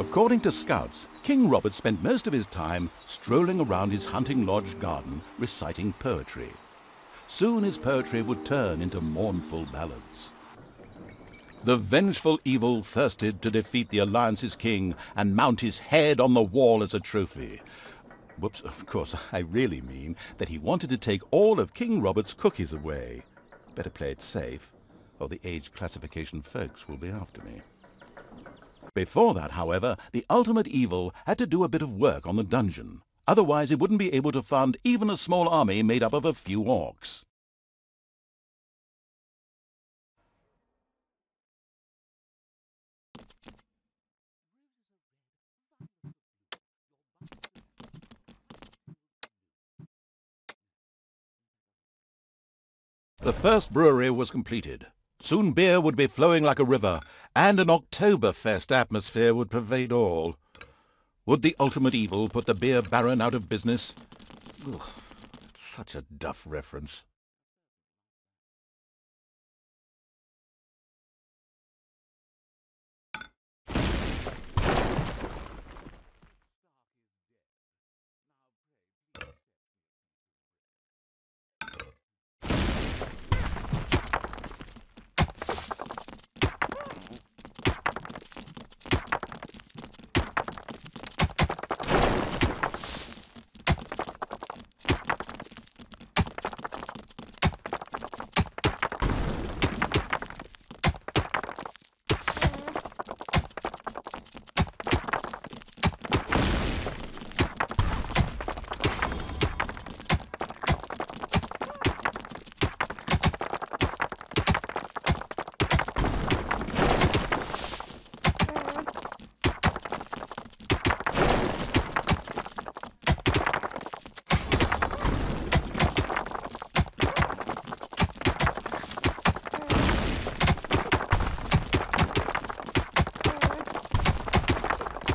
According to scouts, King Robert spent most of his time strolling around his hunting lodge garden reciting poetry. Soon his poetry would turn into mournful ballads. The vengeful evil thirsted to defeat the Alliance's king and mount his head on the wall as a trophy. Whoops, of course, I really mean that he wanted to take all of King Robert's cookies away. Better play it safe, or the age classification folks will be after me. Before that, however, the ultimate evil had to do a bit of work on the dungeon. Otherwise, he wouldn't be able to fund even a small army made up of a few orcs. The first brewery was completed. Soon beer would be flowing like a river, and an Oktoberfest atmosphere would pervade all. Would the ultimate evil put the beer baron out of business? Ugh, such a duff reference.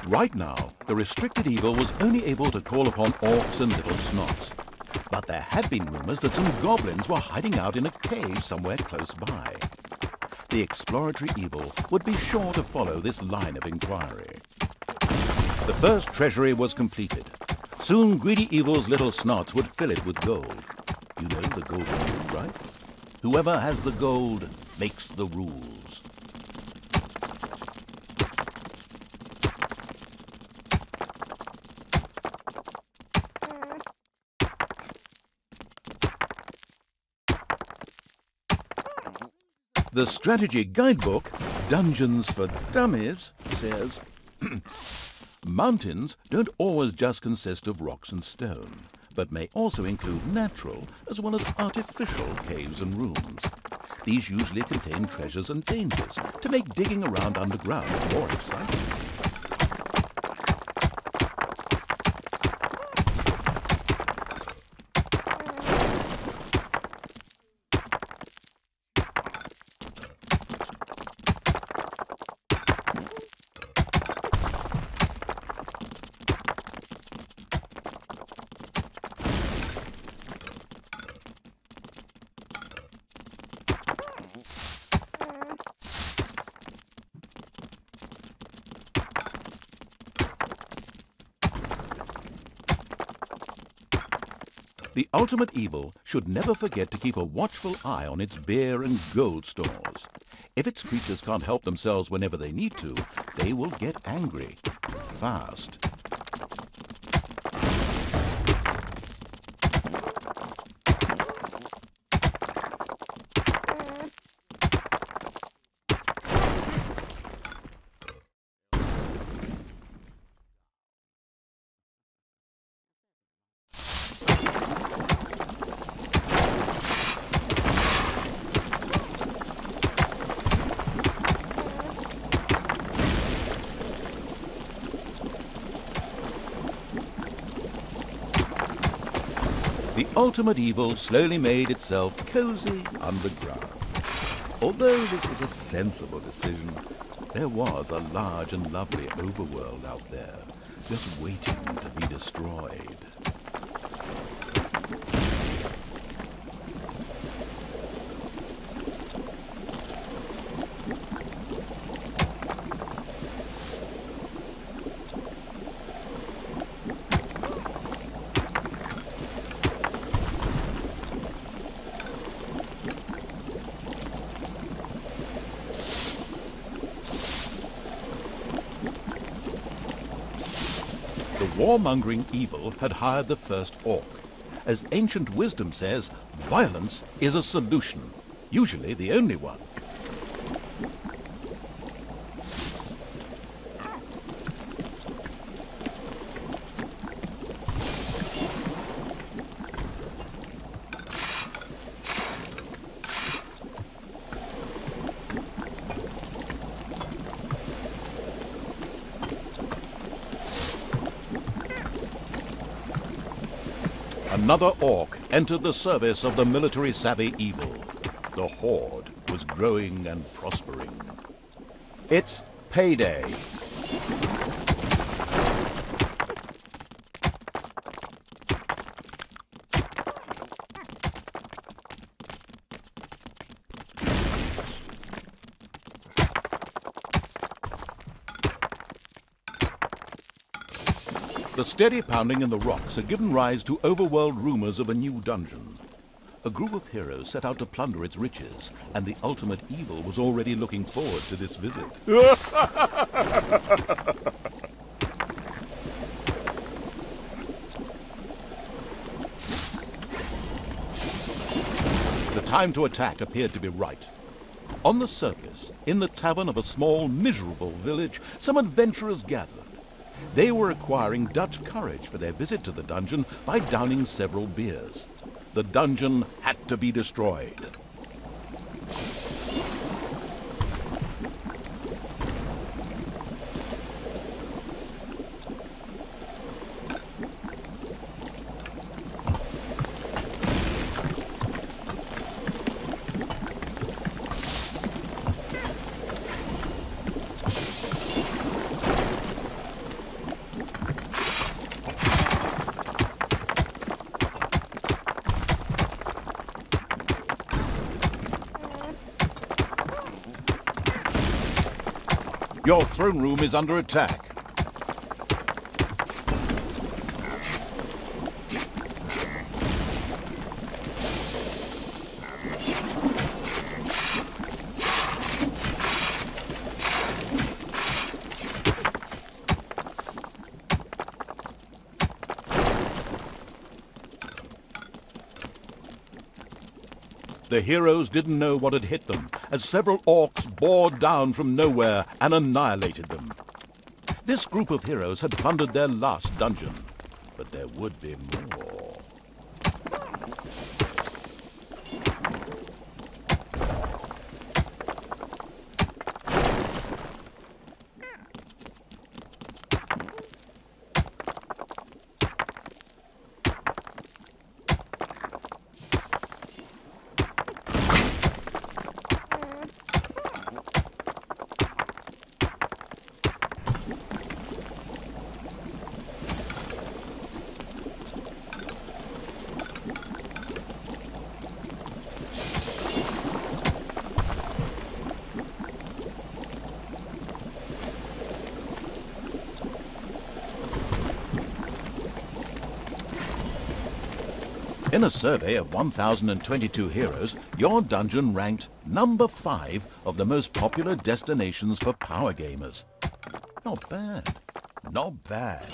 Right now, the restricted evil was only able to call upon orcs and little snots. But there had been rumors that some goblins were hiding out in a cave somewhere close by. The exploratory evil would be sure to follow this line of inquiry. The first treasury was completed. Soon greedy evil's little snots would fill it with gold. You know the golden rule, right? Whoever has the gold makes the rules. The strategy guidebook, Dungeons for Dummies, says, mountains don't always just consist of rocks and stone, but may also include natural as well as artificial caves and rooms. These usually contain treasures and dangers to make digging around underground more exciting. The ultimate evil should never forget to keep a watchful eye on its beer and gold stores. If its creatures can't help themselves whenever they need to, they will get angry. Fast. The ultimate evil slowly made itself cozy underground. Although this was a sensible decision, there was a large and lovely overworld out there, just waiting to be destroyed. warmongering evil had hired the first orc. As ancient wisdom says, violence is a solution, usually the only one. Another orc entered the service of the military-savvy evil. The horde was growing and prospering. It's payday. The steady pounding in the rocks had given rise to overworld rumors of a new dungeon. A group of heroes set out to plunder its riches, and the ultimate evil was already looking forward to this visit. The time to attack appeared to be right. On the surface, in the tavern of a small, miserable village, some adventurers gathered. They were acquiring Dutch courage for their visit to the dungeon by downing several beers. The dungeon had to be destroyed. Your throne room is under attack. The heroes didn't know what had hit them, as several orcs bore down from nowhere and annihilated them. This group of heroes had plundered their last dungeon, but there would be more. In a survey of 1,022 heroes, your dungeon ranked number 5 of the most popular destinations for power gamers. Not bad. Not bad.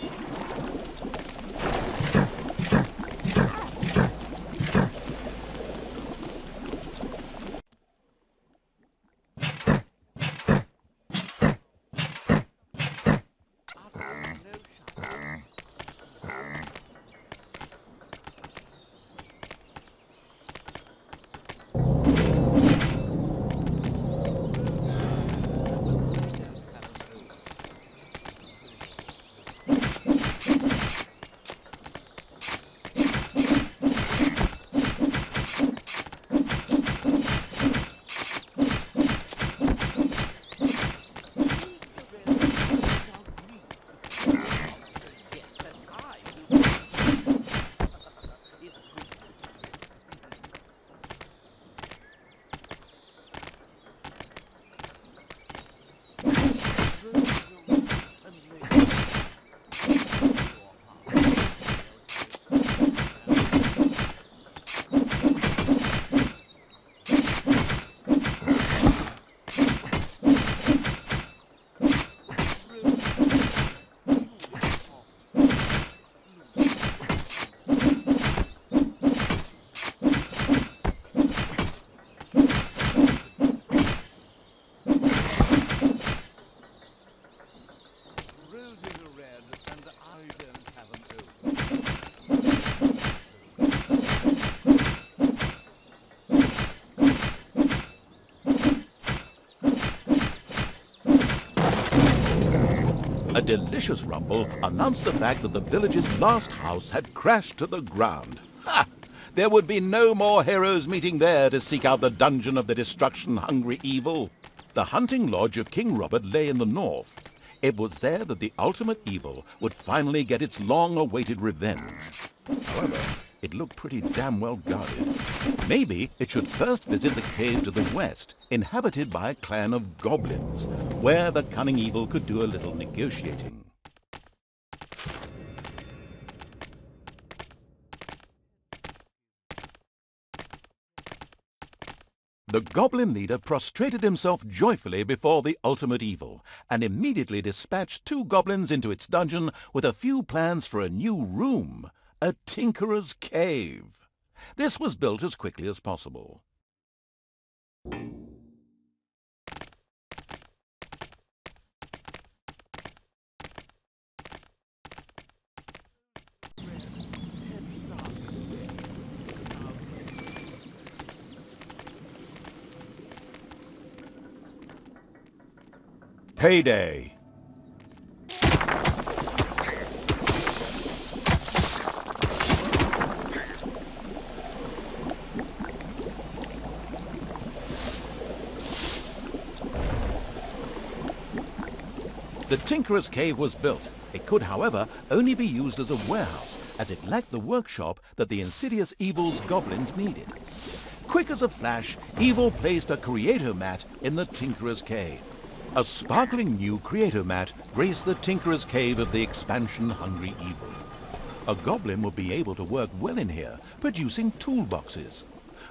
A delicious rumble announced the fact that the village's last house had crashed to the ground. Ha! There would be no more heroes meeting there to seek out the dungeon of the destruction-hungry evil. The hunting lodge of King Robert lay in the north. It was there that the ultimate evil would finally get its long-awaited revenge. However, it looked pretty damn well guarded. Maybe it should first visit the cave to the west, inhabited by a clan of goblins, where the cunning evil could do a little negotiating. The goblin leader prostrated himself joyfully before the ultimate evil, and immediately dispatched 2 goblins into its dungeon with a few plans for a new room, a tinkerer's cave. This was built as quickly as possible. Payday! The Tinkerer's Cave was built. It could, however, only be used as a warehouse, as it lacked the workshop that the insidious evil's goblins needed. Quick as a flash, Evil placed a creator mat in the Tinkerer's Cave. A sparkling new creator mat graced the Tinkerer's Cave of the expansion-hungry evil. A goblin would be able to work well in here, producing toolboxes.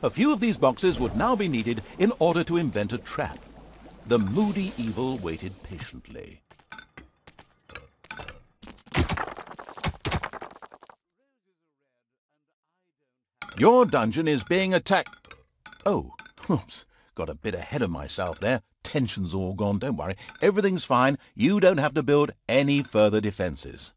A few of these boxes would now be needed in order to invent a trap. The moody evil waited patiently. Your dungeon is being attacked. Oh, oops, got a bit ahead of myself there. Tension's all gone, don't worry. Everything's fine. You don't have to build any further defenses.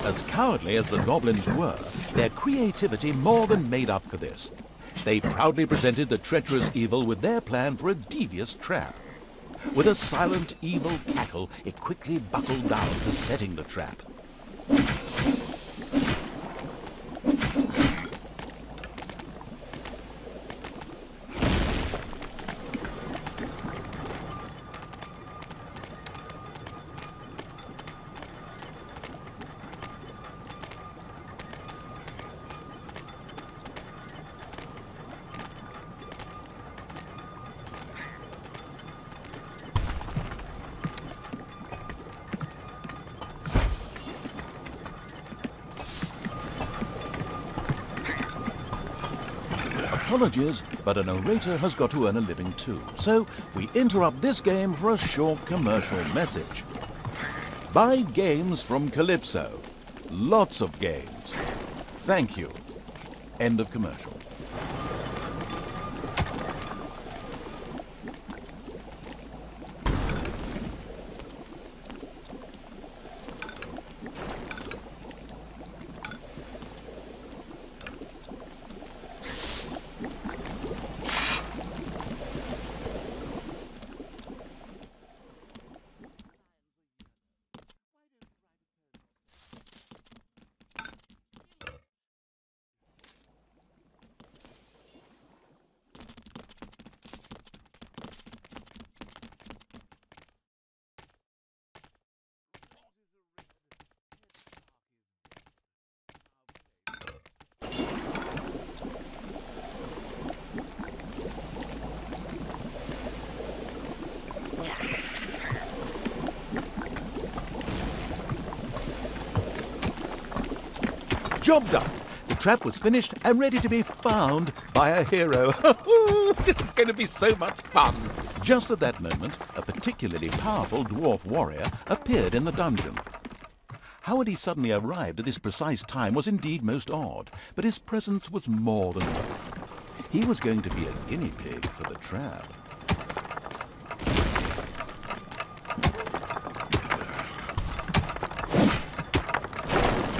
As cowardly as the goblins were, their creativity more than made up for this. They proudly presented the treacherous evil with their plan for a devious trap. With a silent, evil cackle, it quickly buckled down to setting the trap. Apologies, but a narrator has got to earn a living too, so we interrupt this game for a short commercial message. Buy games from Kalypso. Lots of games. Thank you. End of commercial. Job done. The trap was finished and ready to be found by a hero. This is going to be so much fun. Just at that moment, a particularly powerful dwarf warrior appeared in the dungeon. How had he suddenly arrived at this precise time was indeed most odd, but his presence was more than welcome. He was going to be a guinea pig for the trap.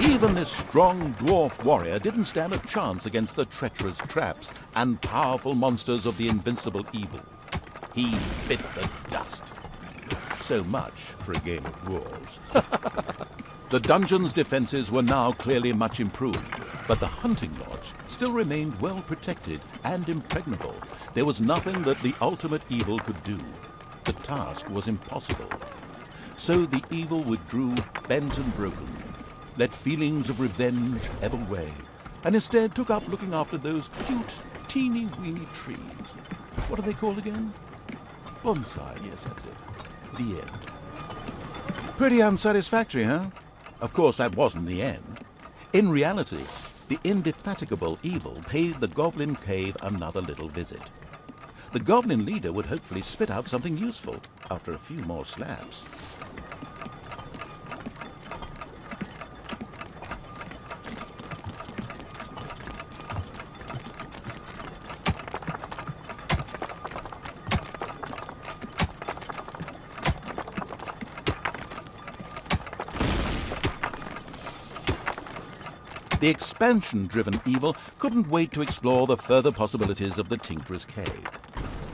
Even this strong dwarf warrior didn't stand a chance against the treacherous traps and powerful monsters of the invincible evil. He bit the dust. So much for a game of dwarves. The dungeon's defenses were now clearly much improved, but the hunting lodge still remained well protected and impregnable. There was nothing that the ultimate evil could do. The task was impossible. So the evil withdrew, bent and broken, let feelings of revenge ebb away, and instead took up looking after those cute, teeny-weeny trees. What are they called again? Bonsai, yes, that's it. The end. Pretty unsatisfactory, huh? Of course, that wasn't the end. In reality, the indefatigable evil paid the Goblin Cave another little visit. The Goblin leader would hopefully spit out something useful after a few more slaps. The expansion-driven evil couldn't wait to explore the further possibilities of the Tinkerer's Cave.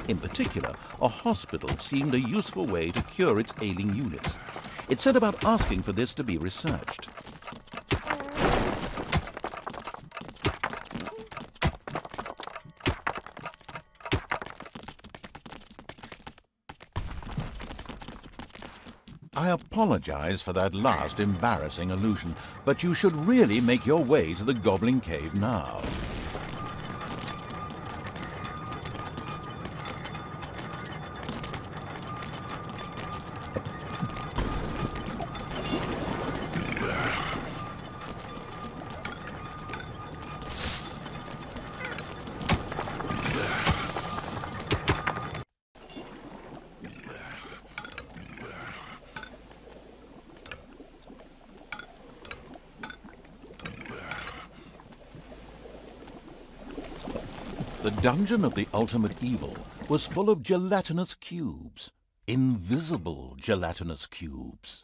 In particular, a hospital seemed a useful way to cure its ailing units. It set about asking for this to be researched. I apologize for that last embarrassing allusion, but you should really make your way to the Goblin Cave now. The dungeon of the ultimate evil was full of gelatinous cubes, invisible gelatinous cubes.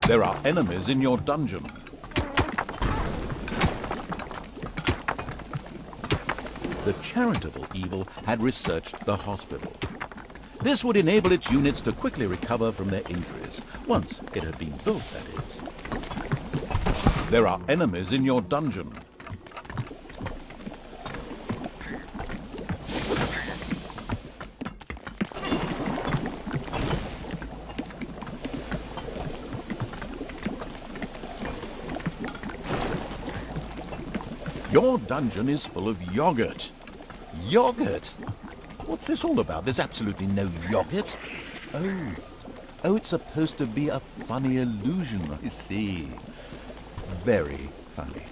There are enemies in your dungeon. The charitable evil had researched the hospital. This would enable its units to quickly recover from their injuries, once it had been built, that is. There are enemies in your dungeon. Your dungeon is full of yogurt. Yogurt? What's this all about? There's absolutely no yogurt. Oh, Oh, it's supposed to be a funny illusion, I see. Very funny.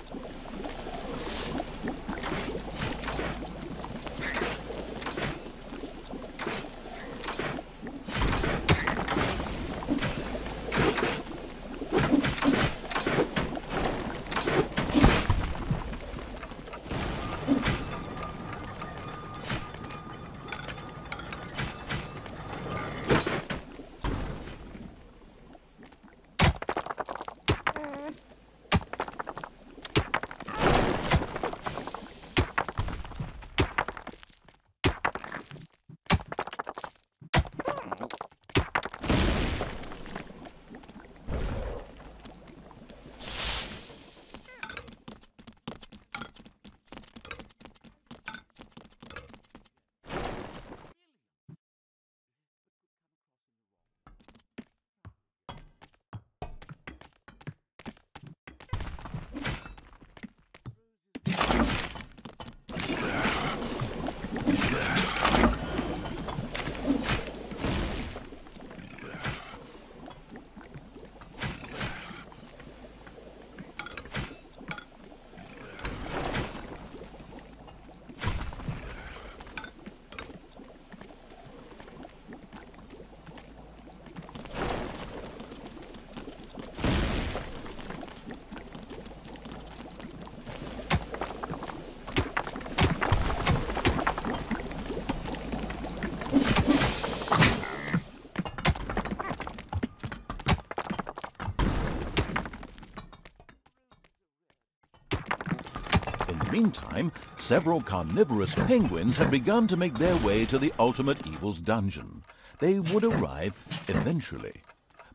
Meantime, several carnivorous penguins had begun to make their way to the Ultimate Evil's dungeon. They would arrive eventually,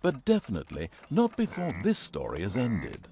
but definitely not before this story is ended.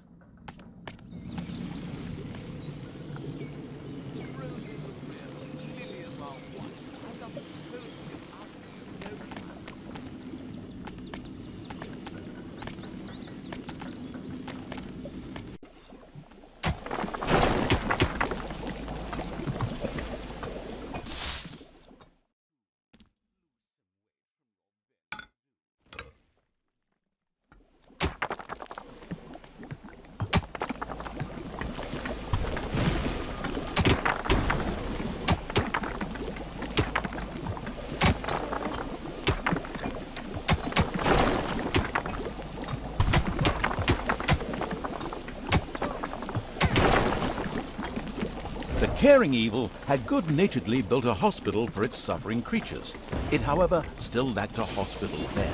The caring evil had good-naturedly built a hospital for its suffering creatures. It, however, still lacked a hospital bed.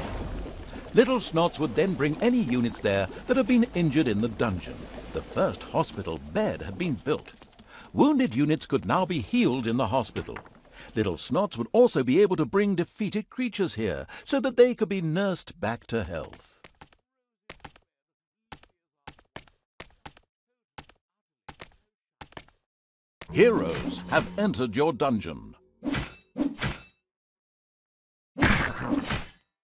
Little Snots would then bring any units there that had been injured in the dungeon. The first hospital bed had been built. Wounded units could now be healed in the hospital. Little Snots would also be able to bring defeated creatures here so that they could be nursed back to health. Heroes have entered your dungeon.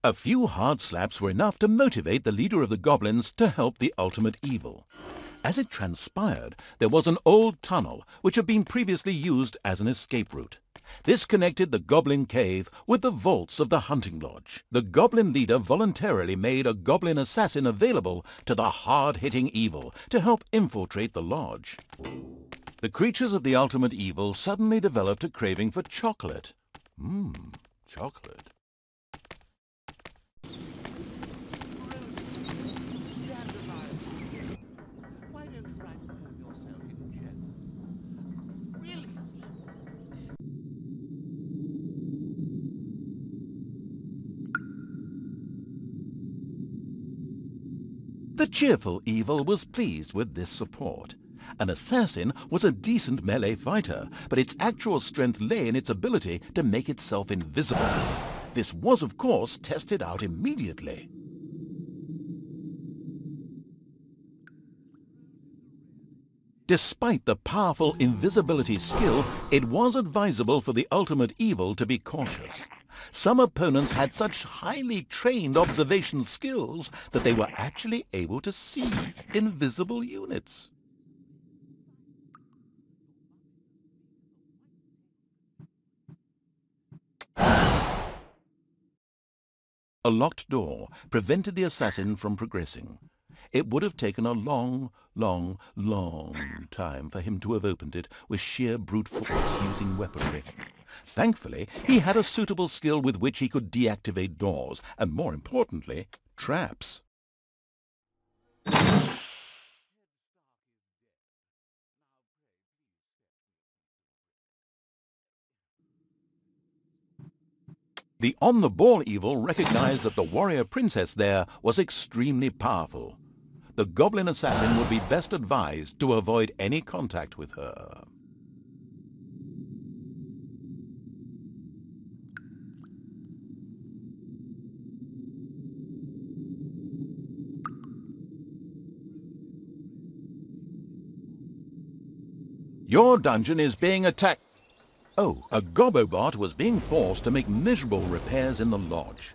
A few hard slaps were enough to motivate the leader of the goblins to help the Ultimate Evil. As it transpired, there was an old tunnel which had been previously used as an escape route. This connected the Goblin Cave with the vaults of the hunting lodge. The goblin leader voluntarily made a goblin assassin available to the hard-hitting evil to help infiltrate the lodge. The creatures of the Ultimate Evil suddenly developed a craving for chocolate. Chocolate. Why don't you write a poem yourself in general? Brilliant! The cheerful evil was pleased with this support. An assassin was a decent melee fighter, but its actual strength lay in its ability to make itself invisible. This was, of course, tested out immediately. Despite the powerful invisibility skill, it was advisable for the Ultimate Evil to be cautious. Some opponents had such highly trained observation skills that they were actually able to see invisible units. A locked door prevented the assassin from progressing. It would have taken a long time for him to have opened it with sheer brute force using weaponry. Thankfully, he had a suitable skill with which he could deactivate doors, and more importantly, traps. The on-the-ball evil recognized that the warrior princess there was extremely powerful. The goblin assassin would be best advised to avoid any contact with her. Your dungeon is being attacked. Oh, a Gobobot was being forced to make miserable repairs in the lodge.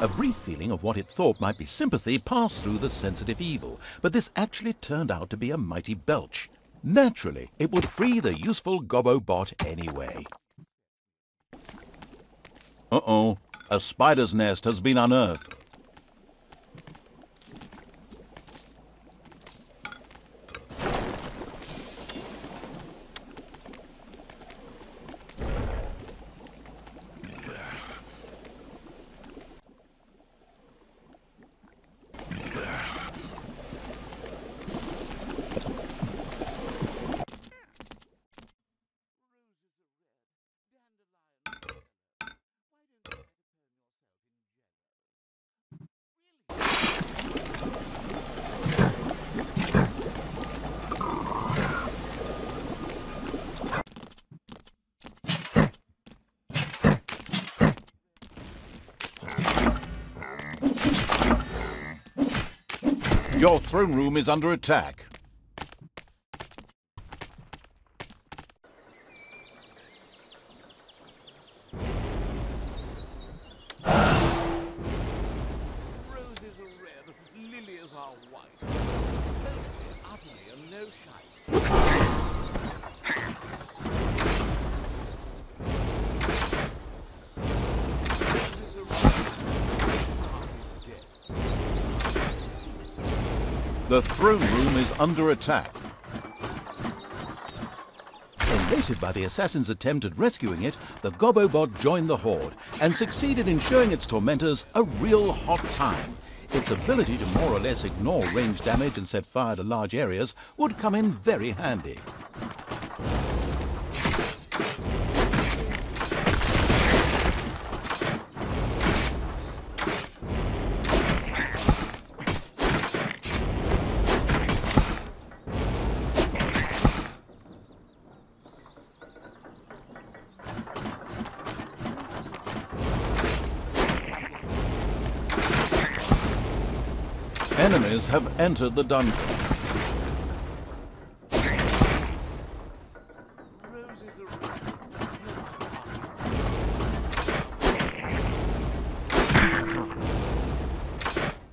A brief feeling of what it thought might be sympathy passed through the sensitive evil, but this actually turned out to be a mighty belch. Naturally, it would free the useful Gobobot anyway. Uh-oh, a spider's nest has been unearthed. Your throne room is under attack. Roses are red, lilies are white. Totally, utterly, and no shite. The throne room is under attack. Elated by the assassin's attempt at rescuing it, the Gobobot joined the horde and succeeded in showing its tormentors a real hot time. Its ability to more or less ignore range damage and set fire to large areas would come in very handy. Enemies have entered the dungeon. Roses are red,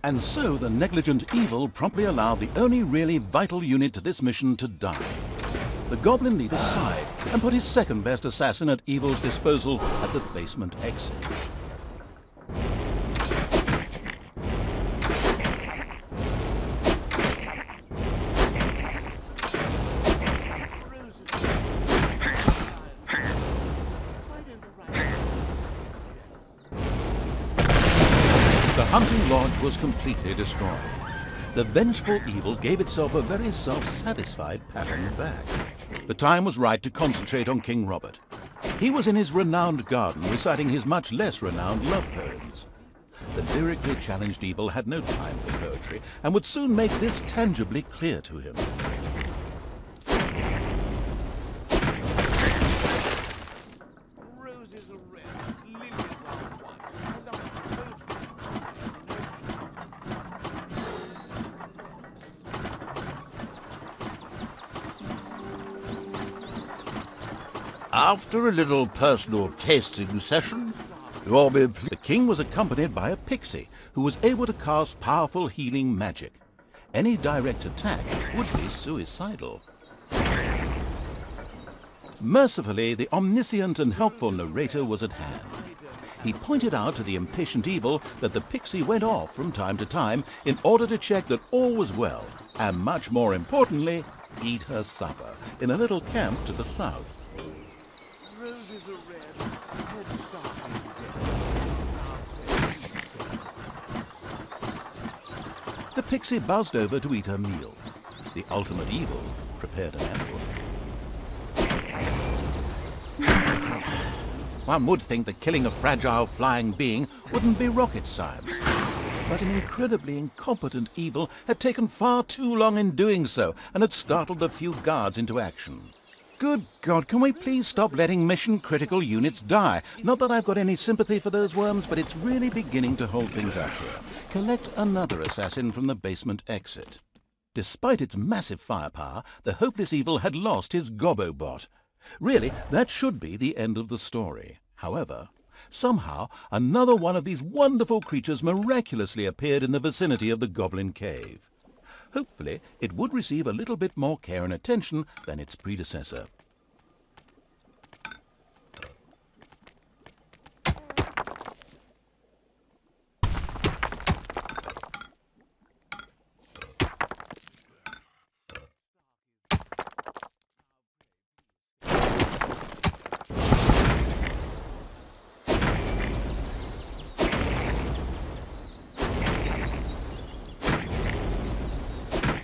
And so the negligent evil promptly allowed the only really vital unit to this mission to die. The goblin leader sighed and put his second best assassin at evil's disposal at the basement exit. The hunting lodge was completely destroyed. The vengeful evil gave itself a very self-satisfied pat on the back. The time was right to concentrate on King Robert. He was in his renowned garden reciting his much less renowned love poems. The lyrically challenged evil had no time for poetry and would soon make this tangibly clear to him. roses are red, lilies are white. After a little personal tasting session, you'll be pleased. The king was accompanied by a pixie who was able to cast powerful healing magic. Any direct attack would be suicidal. Mercifully, the omniscient and helpful narrator was at hand. He pointed out to the impatient evil that the pixie went off from time to time in order to check that all was well, and much more importantly, eat her supper in a little camp to the south. Roses are red, head starting The pixie buzzed over to eat her meal. The ultimate evil prepared an ambush. One would think that killing a fragile flying being wouldn't be rocket science. But an incredibly incompetent evil had taken far too long in doing so and had startled a few guards into action. Good God, can we please stop letting mission-critical units die? Not that I've got any sympathy for those worms, but it's really beginning to hold things up here. Collect another assassin from the basement exit. Despite its massive firepower, the hopeless evil had lost his Gobobot. Really, that should be the end of the story. However, somehow, another one of these wonderful creatures miraculously appeared in the vicinity of the Goblin Cave. Hopefully, it would receive a little bit more care and attention than its predecessor.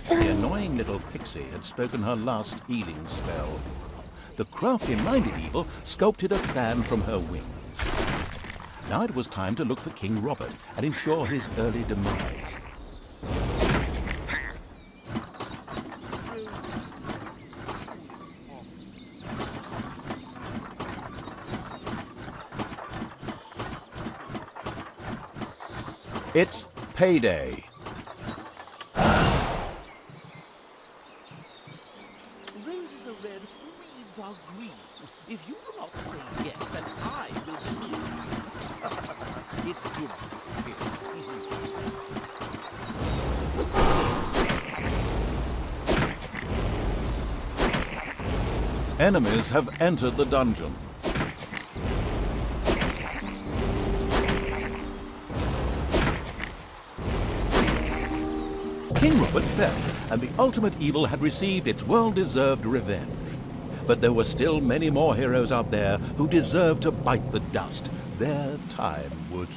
The annoying little pixie had spoken her last healing spell. The crafty-minded evil sculpted a fan from her wings. Now it was time to look for King Robert and ensure his early demise. It's payday. Roses are red, weeds are green. If you do not say yes, then I will believe you. It's good. Enemies have entered the dungeon. King Robert fell, and the ultimate evil had received its well-deserved revenge. But there were still many more heroes out there who deserved to bite the dust. Their time would